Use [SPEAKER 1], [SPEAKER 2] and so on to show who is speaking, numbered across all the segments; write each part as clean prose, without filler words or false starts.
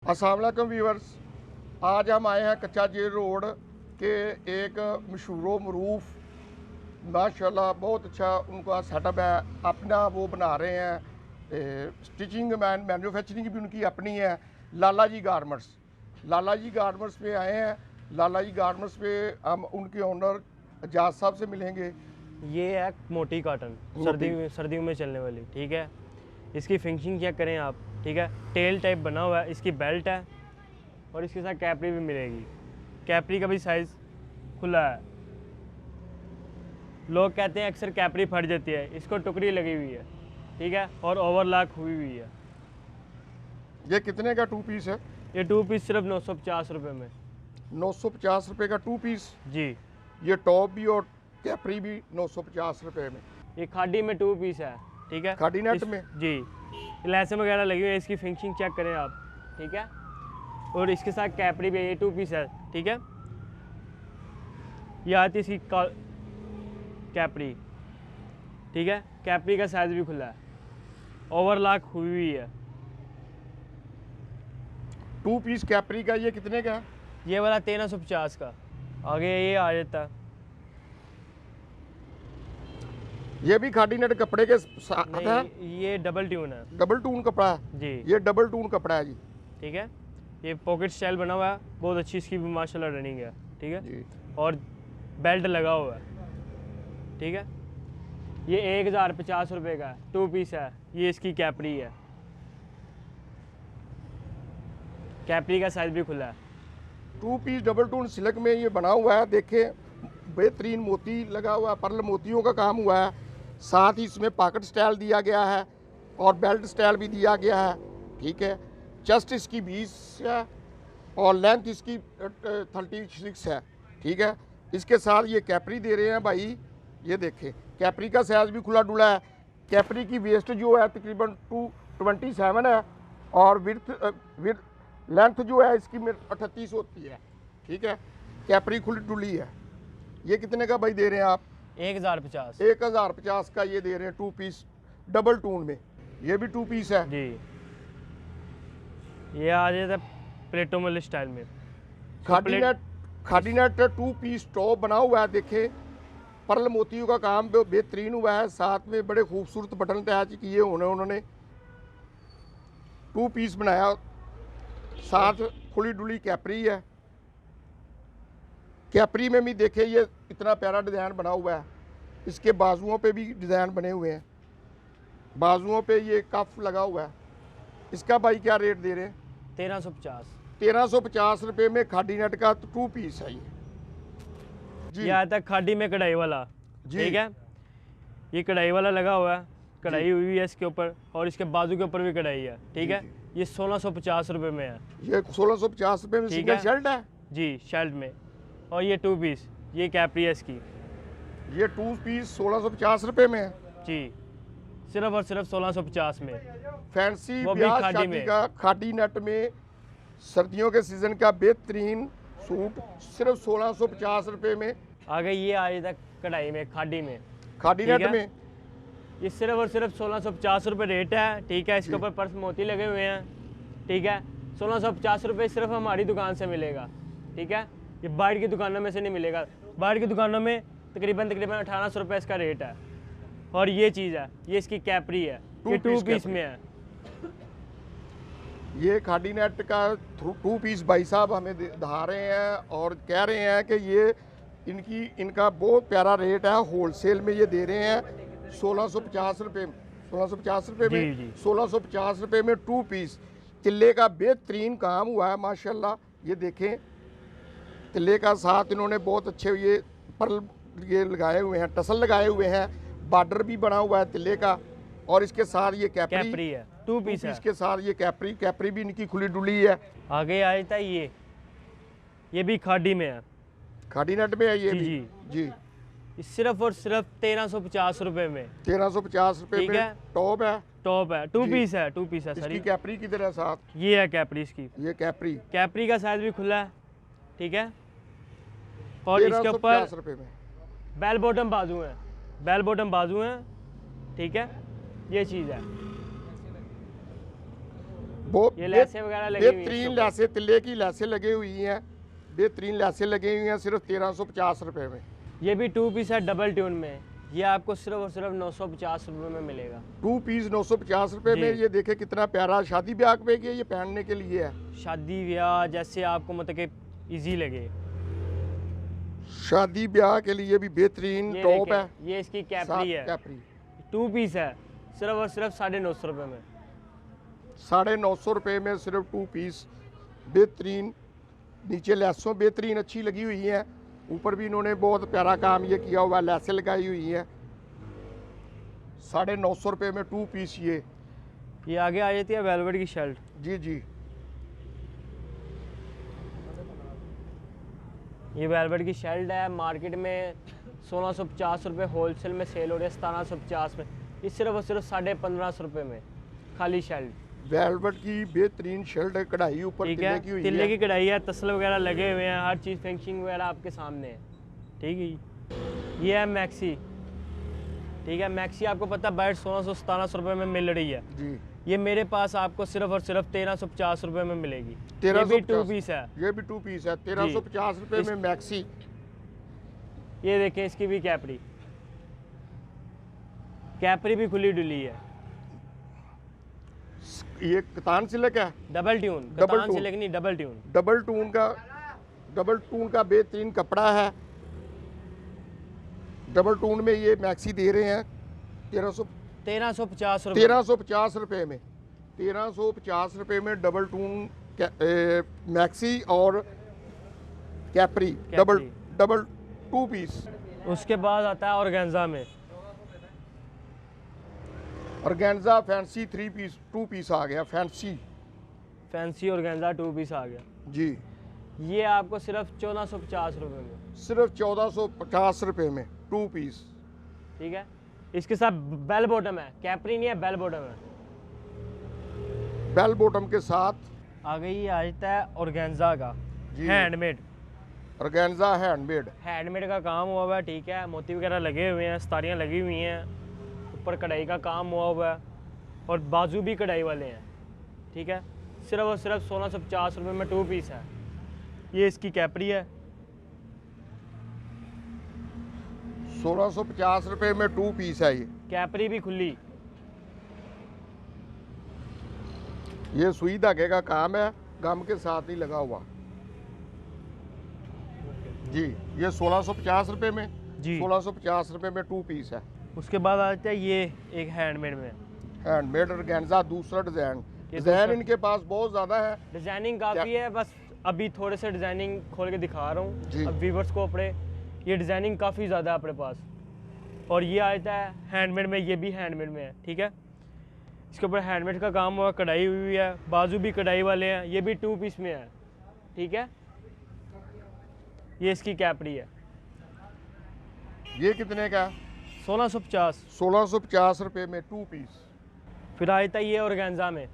[SPEAKER 1] अस्सलाम वालेकुम व्यूअर्स, आज हम आए हैं कच्चा जेल रोड के एक मशहूर मरूफ माशाल्लाह बहुत अच्छा उनका सेटअप है, अपना वो बना रहे हैं, स्टिचिंग मैन्युफैक्चरिंग भी उनकी अपनी है। लाला जी गारमेंट्स, लाला जी गारमेंट्स पे आए हैं। लाला जी गारमेंट्स पे हम उनके ओनर एजाज साहब से मिलेंगे।
[SPEAKER 2] ये है मोटी कॉटन, सर्दियों में चलने वाली। ठीक है, इसकी फिनिशिंग चेक करें आप। ठीक है, टेल टाइप बना हुआ है, इसकी बेल्ट है और इसके साथ कैपरी भी मिलेगी। कैपरी का भी साइज़ खुला है। लोग कहते हैं अक्सर कैपरी फट जाती है, इसको टुकड़ी लगी हुई है। ठीक है, और ओवरलॉक हुई हुई है।
[SPEAKER 1] ये कितने का टू पीस है?
[SPEAKER 2] ये टू पीस सिर्फ 950 रुपये में।
[SPEAKER 1] 950 रुपये का टू पीस
[SPEAKER 2] जी।
[SPEAKER 1] ये टॉप भी और कैपरी भी 950 रुपये में।
[SPEAKER 2] ये खाड़ी में टू पीस है। ठीक है,
[SPEAKER 1] खाड़ी नेट में
[SPEAKER 2] जी लैसें वगैरह लगी हुई है। इसकी फिनिशिंग चेक करें आप। ठीक है, और इसके साथ कैपरी भी है। ये टू पीस है। ठीक है, ये आती इसकी कैपरी। ठीक है, कैपरी का साइज भी खुला है, ओवरलॉक हुई हुई है।
[SPEAKER 1] टू पीस कैपरी का ये कितने का है?
[SPEAKER 2] ये वाला 1350 का। आगे ये आ जाता है।
[SPEAKER 1] ये भी खाड़ी नेट कपड़े के साथ है?
[SPEAKER 2] ये डबल ट्यून है।
[SPEAKER 1] डबल टून कपड़ा है
[SPEAKER 2] जी।
[SPEAKER 1] ये डबल टून कपड़ा है जी।
[SPEAKER 2] ठीक है, ये पॉकेट स्टाइल बना हुआ है, बहुत अच्छी इसकी भी माशाल्लाह रनिंग है। ठीक है
[SPEAKER 1] जी।
[SPEAKER 2] और बेल्ट लगा हुआ है। ठीक है, ये 1050 रुपये का है, टू पीस है। ये इसकी कैपरी है, कैपरी का साइज भी खुला है।
[SPEAKER 1] Two piece double tone silk में ये बना हुआ है। देखें, बेहतरीन मोती लगा हुआ है, पर्ल मोतियों का काम हुआ है। साथ ही इसमें पॉकेट स्टाइल दिया गया है और बेल्ट स्टाइल भी दिया गया है। ठीक है, चेस्ट इसकी 20 है और लेंथ इसकी 36 है। ठीक है, इसके साथ ये कैपरी दे रहे हैं भाई। ये देखें, कैपरी का साइज भी खुला डुला है। कैपरी की वेस्ट जो है तकरीबन 227 है और विथ लेंथ जो है इसकी 38 होती है। ठीक है, कैपरी खुली डुली है। ये कितने का भाई दे रहे हैं आप?
[SPEAKER 2] 1050।
[SPEAKER 1] 1050 का ये दे रहे हैं टू पीस डबल टून में। ये भी टू पीस है
[SPEAKER 2] जी। ये आ जाता है प्लेटो मल स्टाइल में।
[SPEAKER 1] खाड़ी नेट टू पीस टॉप बना हुआ है। देखे, पर्ल मोतियों का काम बेहतरीन हुआ है। साथ में बड़े खूबसूरत बटन अटैच किए उन्होंने टू पीस बनाया। साथ खुली डुली कैपरी है। कैपरी में भी देखे, ये इतना प्यारा डिज़ाइन बना हुआ है। इसके बाजुओं पे भी डिज़ाइन बने हुए हैं। बाजुओं पे ये कफ लगा हुआ है। इसका भाई क्या रेट दे रहे हैं?
[SPEAKER 2] 1350।
[SPEAKER 1] 1350 रुपये में खाड़ी नेट का टू पीस है ये जी।
[SPEAKER 2] ये आता है खाड़ी में कढ़ाई वाला। ठीक है, ये कढ़ाई वाला लगा हुआ है, कढ़ाई हुई है इसके ऊपर और इसके बाजू के ऊपर भी कढ़ाई है। ठीक है, ये 1650 रुपये में है।
[SPEAKER 1] ये 1650 रुपये में सिंगल शर्ट है
[SPEAKER 2] जी, शर्ट में। और ये टू पीस, ये कैपरी है इसकी।
[SPEAKER 1] ये टू पीस 1650 रुपये में है
[SPEAKER 2] जी, सिर्फ और सिर्फ 1650 में।
[SPEAKER 1] फैंसी
[SPEAKER 2] वो भी
[SPEAKER 1] ब्याह
[SPEAKER 2] खाड़ी
[SPEAKER 1] शादी
[SPEAKER 2] में।
[SPEAKER 1] का खाड़ी नेट में सर्दियों के सीजन का बेहतरीन सूट सिर्फ 1650 रुपये में।
[SPEAKER 2] आगे ये आ जाता है कढ़ाई में, खाड़ी में,
[SPEAKER 1] खाड़ी
[SPEAKER 2] ठीक
[SPEAKER 1] नेट
[SPEAKER 2] है?
[SPEAKER 1] में
[SPEAKER 2] ये सिर्फ और सिर्फ 1650 रुपये रेट है। ठीक है, इसके ऊपर पर्स मोती लगे हुए हैं। ठीक है, 1650 रुपये सिर्फ हमारी दुकान से मिलेगा। ठीक है, ये बाहर की दुकानों में से नहीं मिलेगा। बाहर की दुकानों में तकरीबन 1800 रुपये इसका रेट है। और ये चीज़ है, ये इसकी कैपरी है, ये टू पीस में है।
[SPEAKER 1] ये खाड़ी नेट का टू पीस भाई साहब हमें दिखा रहे हैं और कह रहे हैं कि ये इनका बहुत प्यारा रेट है। होलसेल में ये दे रहे हैं 1650 रुपये 1650 रुपये में।
[SPEAKER 2] जी।
[SPEAKER 1] 1650 रुपये में टू पीस तिल्ले का बेहतरीन काम हुआ है माशाल्लाह। ये देखें, तिल्ले का साथ इन्होंने बहुत अच्छे ये पर्ल ये लगाए हुए हैं, टसल लगाए हुए हैं। बॉर्डर भी बना हुआ है तिल्ले का और इसके साथ ये कैपरी
[SPEAKER 2] है, टू पीस है।
[SPEAKER 1] इसके साथ ये कैपरी भी इनकी खुली डुली है।
[SPEAKER 2] आगे आ जाता है ये भी खाड़ी में है,
[SPEAKER 1] खाड़ी नेट में है ये
[SPEAKER 2] जी,
[SPEAKER 1] भी जी।
[SPEAKER 2] ये सिर्फ और सिर्फ 1350 रुपये में।
[SPEAKER 1] 1350 रुपये
[SPEAKER 2] ठीक
[SPEAKER 1] में
[SPEAKER 2] है?
[SPEAKER 1] टॉप है,
[SPEAKER 2] टॉप है, टू पीस है
[SPEAKER 1] इसकी
[SPEAKER 2] सॉरी।
[SPEAKER 1] कैपरी किधर है साथ?
[SPEAKER 2] ये है कैपरी इसकी।
[SPEAKER 1] ये कैपरी
[SPEAKER 2] कैपरी का साइज भी खुला है। ठीक है, और इसके
[SPEAKER 1] 1350
[SPEAKER 2] ऊपर
[SPEAKER 1] रुपये में
[SPEAKER 2] बेल बॉटम बाजू हैं, बेल बॉटम बाजू हैं। ठीक है, ये चीज़ है।
[SPEAKER 1] वो
[SPEAKER 2] ये लैसें वगैरह लगी हुई हैं
[SPEAKER 1] बेहतरीन
[SPEAKER 2] इसके ऊपर।
[SPEAKER 1] लैसे, तिल्ले की लैसे लगी हुई हैं, बेहतरीन लैसे लगी हुई हैं, सिर्फ 1350 रुपए में।
[SPEAKER 2] ये भी 2 पीस है डबल ट्यून में, ये आपको सिर्फ और सिर्फ 950 रुपये में मिलेगा।
[SPEAKER 1] 2 पीस 950 रुपए में।
[SPEAKER 2] जी।
[SPEAKER 1] ये देखे कितना प्यारा, शादी ब्याह पे के ये पहनने के लिए है।
[SPEAKER 2] शादी ब्याह जैसे आपको मतलब कि इजी लगे।
[SPEAKER 1] शादी ब्याह के लिए भी बेहतरीन
[SPEAKER 2] ये
[SPEAKER 1] टॉप
[SPEAKER 2] देखें,
[SPEAKER 1] है।
[SPEAKER 2] ये इसकी
[SPEAKER 1] साथ
[SPEAKER 2] कैपरी है,
[SPEAKER 1] कैपरी
[SPEAKER 2] 2 पीस है, सिर्फ और सिर्फ 950 रुपये में।
[SPEAKER 1] 950 रुपए में सिर्फ 2 पीस बेहतरीन। नीचे लैसों बेहतरीन अच्छी लगी हुई है, ऊपर भी इन्होंने बहुत प्यारा काम ये किया हुआ है, लैसें लगाई हुई है। 950 रुपए में 2 पीस
[SPEAKER 2] ये आगे आ जाती है वेलवेट की शर्ट।
[SPEAKER 1] जी जी।
[SPEAKER 2] ये वेलवेट की शर्ट है, मार्केट में 1650 रुपये होलसेल में सेल हो रही है, 1750 में। ये सिर्फ और सिर्फ 1550 रुपये में खाली शर्ट।
[SPEAKER 1] वेलवेट की बेहतरीन शर्ट है, कढ़ाई ऊपर
[SPEAKER 2] ठीक
[SPEAKER 1] तिल्ले
[SPEAKER 2] है,
[SPEAKER 1] की हुई
[SPEAKER 2] तिल्ले
[SPEAKER 1] है।
[SPEAKER 2] की कढ़ाई है, तसल वगैरह लगे हुए हैं, हर चीज़ फिनिशिंग वगैरह आपके सामने है। ठीक है, ये है मैक्सी। ठीक है, मैक्सी आपको पता है बाहर 1600-1700 रुपये में मिल रही है,
[SPEAKER 1] जी।
[SPEAKER 2] ये मेरे पास आपको सिर्फ और सिर्फ 1350 रुपये में मिलेगी। ये
[SPEAKER 1] 1350
[SPEAKER 2] भी 2 पीस है।
[SPEAKER 1] ये भी 2 पीस है, 1350 रुपए में मैक्सी।
[SPEAKER 2] ये देखें इसकी भी कैपरी, कैपरी भी खुली डुली है,
[SPEAKER 1] ये कतान सिल्क है,
[SPEAKER 2] double tone,
[SPEAKER 1] double
[SPEAKER 2] katan
[SPEAKER 1] tone.
[SPEAKER 2] Silk नहीं, डबल ट्यून।
[SPEAKER 1] डबल टून का बेहतरीन कपड़ा है। डबल टून में ये मैक्सी दे रहे हैं
[SPEAKER 2] 1350 रुपये।
[SPEAKER 1] 1350 रुपए में। 1350 रुपए में डबल टून मैक्सी और कैपरी, डबल 2 पीस।
[SPEAKER 2] उसके बाद आता है ऑर्गेन्जा में,
[SPEAKER 1] ऑर्गेन्जा फैंसी 3 पीस 2 पीस आ गया, फैंसी।
[SPEAKER 2] फैंसी ऑर्गेन्जा 2 पीस आ गया।
[SPEAKER 1] जी।
[SPEAKER 2] ये आपको सिर्फ 1450 रुपये में।
[SPEAKER 1] सिर्फ 1450 रुपए में 2 पीस।
[SPEAKER 2] ठीक है, इसके साथ बेल बॉटम है, कैपरी नहीं है, बेल बॉटम है।
[SPEAKER 1] बेल बॉटम के साथ
[SPEAKER 2] आ गई आ जाता है ऑर्गेन्जा का,
[SPEAKER 1] जी।
[SPEAKER 2] हैंडमेड।
[SPEAKER 1] Organza handmade.
[SPEAKER 2] हैंडमेड का काम हुआ हुआ है, ठीक है, मोती वगैरह लगे हुए हैं, सितारियाँ लगी हुई हैं, ऊपर कढ़ाई का काम हुआ हुआ है और बाजू भी कढ़ाई वाले हैं। ठीक है, सिर्फ और सिर्फ 1650 रुपये में 2 पीस है। ये इसकी कैपरी है,
[SPEAKER 1] 1650 रुपए में 2 पीस है। ये
[SPEAKER 2] कैपरी भी खुली।
[SPEAKER 1] ये सुई धागे का काम है, गम के साथ नहीं लगा हुआ। जी। ये 1650 रुपए में,
[SPEAKER 2] जी।
[SPEAKER 1] 1650 रुपए में 2 पीस है।
[SPEAKER 2] उसके बाद आ जाता है ये एक हैंडमेड में,
[SPEAKER 1] हैंडमेड ऑर्गेन्जा दूसरा डिजाइन।
[SPEAKER 2] ये
[SPEAKER 1] डिजाइन
[SPEAKER 2] दूसरा-
[SPEAKER 1] इनके पास बहुत ज्यादा है।
[SPEAKER 2] डिजाइनिंग काफ़ी है, बस अभी थोड़े से डिजाइनिंग खोल के दिखा रहा
[SPEAKER 1] जी।
[SPEAKER 2] हूँ अब व्यूवर्स को अपने। ये डिजाइनिंग काफ़ी ज़्यादा है अपने पास। और ये आता है हैंडमेड में, ये भी हैंडमेड में है। ठीक है, इसके ऊपर हैंडमेड का काम हुआ, कढ़ाई हुई है, बाजू भी कढ़ाई वाले हैं। ये भी 2 पीस में है। ठीक है, ये इसकी कैपरी है,
[SPEAKER 1] ये कितने का?
[SPEAKER 2] 1650।
[SPEAKER 1] 1650 रुपए में 2 पीस
[SPEAKER 2] फिर आता है ये ऑर्गेन्जा में।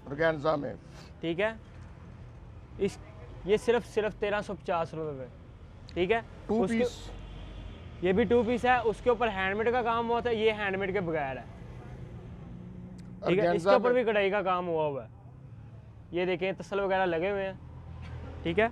[SPEAKER 1] ऑर्गेन्जा में।
[SPEAKER 2] ठीक है, इस ये सिर्फ 1350 रुपये में। ठीक है,
[SPEAKER 1] 2
[SPEAKER 2] उसके-
[SPEAKER 1] पीस।
[SPEAKER 2] ये भी 2 पीस है, उसके ऊपर हैंडमेड का काम हुआ था, ये हैंडमेड के बगैर है। ठीक है, इसके ऊपर भी कढ़ाई का काम हुआ हुआ है। ये देखें तसल वगैरह लगे हुए हैं। ठीक है,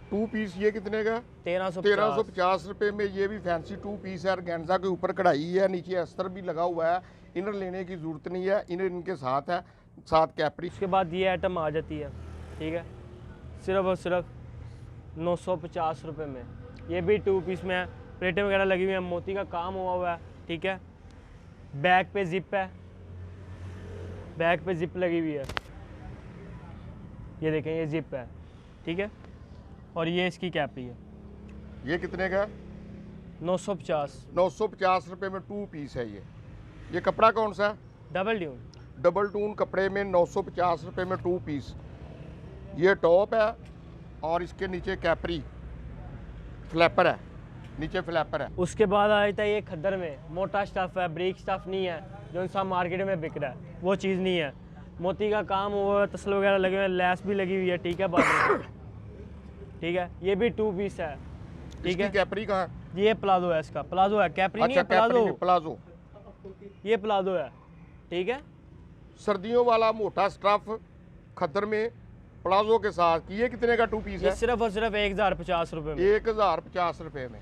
[SPEAKER 1] 2 पीस ये कितने का?
[SPEAKER 2] 1350।
[SPEAKER 1] 1350 रुपए में ये भी फैंसी 2 पीस है। ऑर्गेन्जा के ऊपर कढ़ाई है, नीचे अस्तर भी लगा हुआ है। इनर लेने की जरूरत नहीं है, इनर इनके साथ है, साथ कैपरी।
[SPEAKER 2] उसके बाद ये आइटम आ जाती है। ठीक है, सिर्फ और सिर्फ 950 रुपये में। ये भी 2 पीस में है, प्लेटें वगैरह लगी हुई हैं, मोती का काम हुआ हुआ है। ठीक है, बैक पे जिप है, बैक पे जिप लगी हुई है। ये देखें, ये जिप है। ठीक है, और ये इसकी कैपरी है,
[SPEAKER 1] ये कितने का?
[SPEAKER 2] 950।
[SPEAKER 1] 950 रुपए में 2 पीस है। ये कपड़ा कौन सा है?
[SPEAKER 2] Double tone.
[SPEAKER 1] डबल टून कपड़े में 950 रुपए में 2 पीस। ये टॉप है और इसके नीचे कैपरी फ्लैपर है, नीचे फ्लैपर है।
[SPEAKER 2] उसके बाद आ जाता है ये खद्दर में, मोटा स्टफ़ है, ब्रीक स्टफ़ नहीं है जो इंसान मार्केट में बिक रहा है, वो चीज़ नहीं है। मोती का काम हुआ है, तसल वगैरह लगे हुए हैं, लैस भी लगी हुई है। ठीक है, बाद ठीक है, ये भी 2 पीस है। ठीक
[SPEAKER 1] इसकी
[SPEAKER 2] है,
[SPEAKER 1] कैपरी कहाँ है?
[SPEAKER 2] ये प्लाजो है, इसका प्लाजो है, कैपरी नहीं
[SPEAKER 1] अच्छा,
[SPEAKER 2] है, प्लाजो।
[SPEAKER 1] Capri palazzo.
[SPEAKER 2] ये प्लाजो है। ठीक है,
[SPEAKER 1] सर्दियों वाला मोटा स्टफ खद्दर में प्लाजो के साथ, ये कितने का 2 पीस
[SPEAKER 2] ये
[SPEAKER 1] है?
[SPEAKER 2] सिर्फ और सिर्फ 1050 रुपये में।
[SPEAKER 1] 1050 रुपये में।